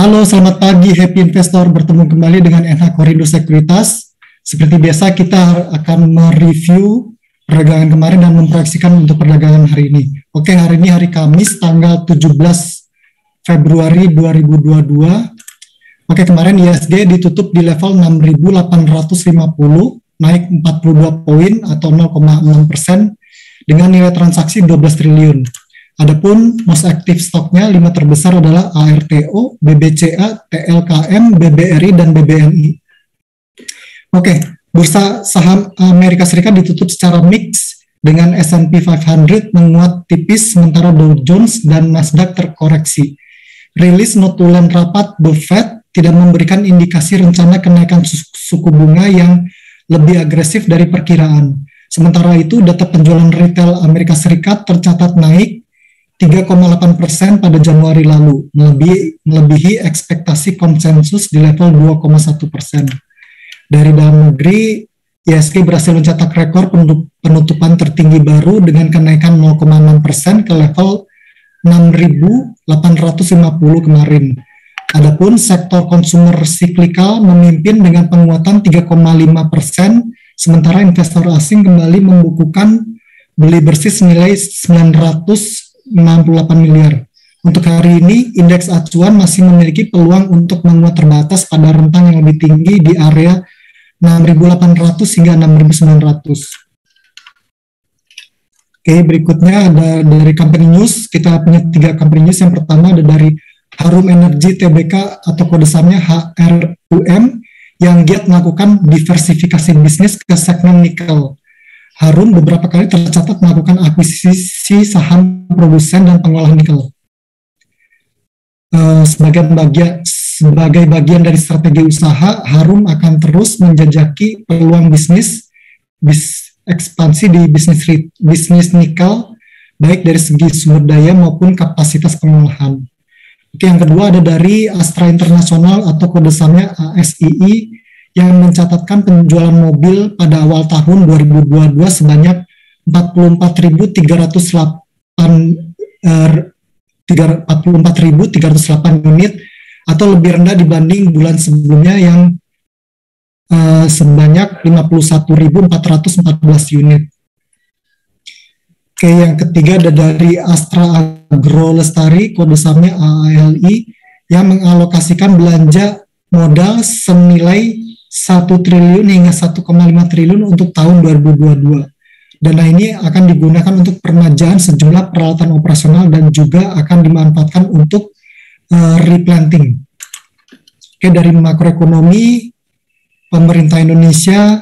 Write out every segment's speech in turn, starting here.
Halo, selamat pagi Happy Investor. Bertemu kembali dengan NH Korindo Sekuritas. Seperti biasa kita akan mereview perdagangan kemarin dan memproyeksikan untuk perdagangan hari ini. Oke, hari ini hari Kamis tanggal 17 Februari 2022. Oke, kemarin ISG ditutup di level 6.850, naik 42 poin atau 0,6% dengan nilai transaksi 12 triliun. Adapun most active stoknya 5 terbesar adalah ARTO, BBCA, TLKM, BBRI, dan BBNI. Oke, bursa saham Amerika Serikat ditutup secara mix dengan S&P 500 menguat tipis sementara Dow Jones dan Nasdaq terkoreksi. Rilis notulen rapat The Fed tidak memberikan indikasi rencana kenaikan suku bunga yang lebih agresif dari perkiraan. Sementara itu, data penjualan retail Amerika Serikat tercatat naik 3,8% pada Januari lalu, melebihi ekspektasi konsensus di level 2,1%. Dari dalam negeri, ISG berhasil mencetak rekor penutupan tertinggi baru dengan kenaikan 0,6% ke level 6.850 kemarin. Adapun sektor konsumer siklikal memimpin dengan penguatan 3,5%, sementara investor asing kembali membukukan beli bersih senilai 968 miliar. Untuk hari ini, indeks acuan masih memiliki peluang untuk menguat terbatas pada rentang yang lebih tinggi di area 6.800 hingga 6.900. Oke, berikutnya ada dari company news. Kita punya 3 company news. Yang pertama ada dari Harum Energy Tbk atau kode sahamnya HRUM yang giat melakukan diversifikasi bisnis ke segmen nikel. Harum beberapa kali tercatat melakukan akuisisi saham produsen dan pengolah nikel. Sebagai bagian dari strategi usaha, Harum akan terus menjajaki peluang ekspansi di bisnis nikel, baik dari segi sumber daya maupun kapasitas pengolahan. Oke, yang kedua ada dari Astra International atau kode sahamnya ASII yang mencatatkan penjualan mobil pada awal tahun 2022 sebanyak 44.308 unit atau lebih rendah dibanding bulan sebelumnya yang sebanyak 51.414 unit. Oke, yang ketiga ada dari Astra Agro Lestari, kode sahamnya AALI, yang mengalokasikan belanja modal senilai 1 triliun hingga 1,5 triliun untuk tahun 2022. Dana ini akan digunakan untuk permajaan sejumlah peralatan operasional dan juga akan dimanfaatkan untuk replanting. Oke, dari makroekonomi, pemerintah Indonesia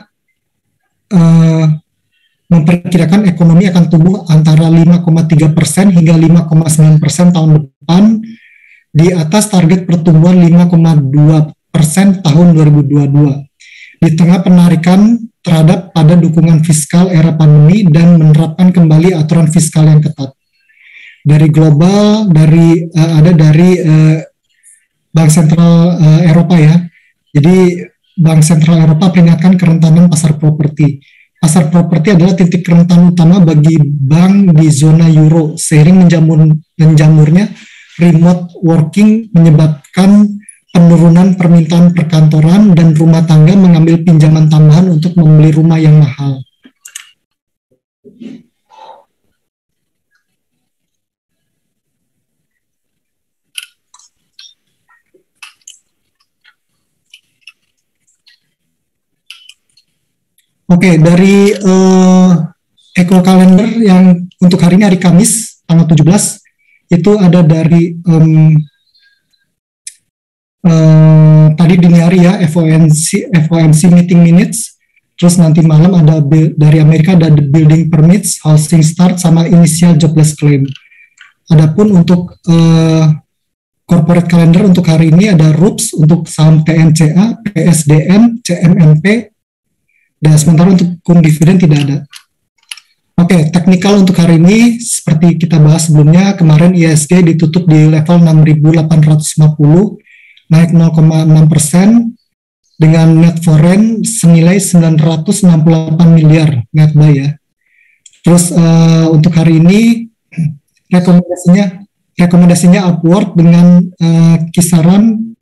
memperkirakan ekonomi akan tumbuh antara 5,3% hingga 5,9% tahun depan, di atas target pertumbuhan 5,2% tahun 2022. Di tengah penarikan terhadap pada dukungan fiskal era pandemi dan menerapkan kembali aturan fiskal yang ketat. Dari global, ada dari Bank Sentral Eropa ya. Jadi Bank Sentral Eropa peringatkan kerentanan pasar properti. Pasar properti adalah titik rentan utama bagi bank di zona euro. Seiring menjamurnya remote working menyebabkan penurunan permintaan perkantoran dan rumah tangga mengambil pinjaman tambahan untuk membeli rumah yang mahal. Oke, dari Eco Calendar yang untuk hari ini hari Kamis tanggal 17 itu ada dari tadi dini hari ya FOMC meeting minutes, terus nanti malam ada dari Amerika ada the building permits, housing start, sama initial jobless claim. Adapun untuk corporate calendar untuk hari ini ada RUPS untuk saham TNCA, PSDM, CMNP, dan sementara untuk kun dividen tidak ada. Oke, teknikal untuk hari ini seperti kita bahas sebelumnya, kemarin ISG ditutup di level 6.850, naik 0,6% dengan net foreign senilai 968 miliar net buy ya. Terus untuk hari ini rekomendasinya rekomendasinya upward dengan kisaran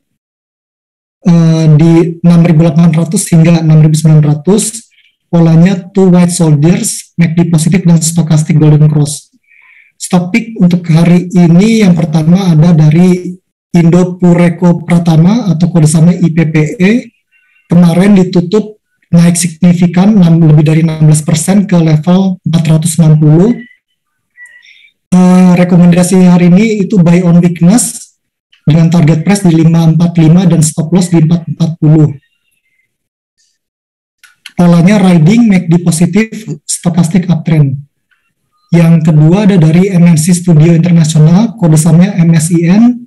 di 6.800 hingga 6.900. Polanya two white soldiers, MACD positif, dan stochastic golden cross. Stock pick untuk hari ini yang pertama ada dari Indo Pureko Pratama atau kode sahamnya IPPE. Kemarin ditutup naik signifikan lebih dari 16% ke level 460. Rekomendasi hari ini itu buy on weakness dengan target price di 545 dan stop loss di 440. Polanya riding, MACD positif, stochastic uptrend. Yang kedua ada dari MNC Studio Internasional, kode sahamnya MSIN.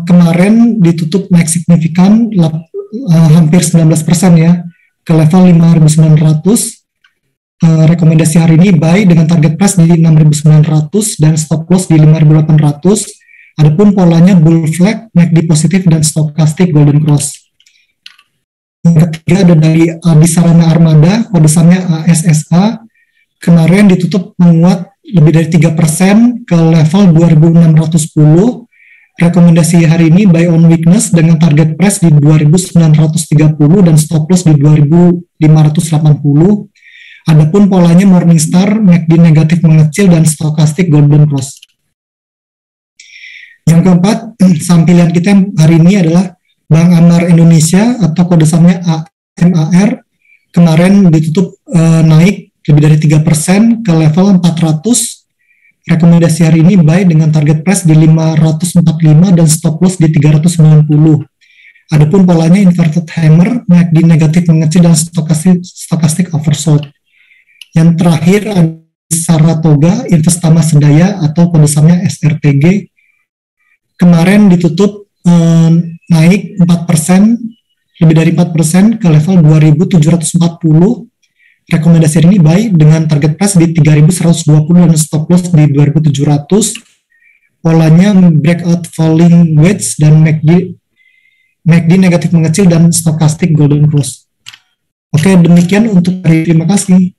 Kemarin ditutup naik signifikan hampir 19% ya, ke level 5.900. Rekomendasi hari ini buy dengan target price di 6.900 dan stop loss di 5.800. Adapun polanya bull flag, MACD positif, dan stochastic golden cross. Yang ketiga ada dari Adisarana Armada, kode sahamnya ASSA. Kemarin ditutup menguat lebih dari 3% ke level 2.610. Rekomendasi hari ini buy on weakness dengan target price di 2.930 dan stop loss di 2.580. Adapun polanya Morningstar, MACD negatif mengecil, dan stochastic golden cross. Yang keempat, saham pilihan kita hari ini adalah Bank Amar Indonesia atau kode sahamnya AMAR. Kemarin ditutup naik lebih dari 3% ke level 400. Rekomendasi hari ini buy dengan target price di 545 dan stop loss di 390. Adapun polanya inverted hammer, MACD negatif mengecil, dan stochastic oversold. Yang terakhir ada Saratoga Investama Sedaya atau kode sahamnya SRTG. Kemarin ditutup naik 4%, lebih dari 4% ke level 2.740. Rekomendasi ini buy dengan target price di 3.120 dan stop loss di 2.700. Polanya breakout falling wedge dan MACD negatif mengecil dan stochastic golden cross. Oke, demikian untuk hari ini. Terima kasih.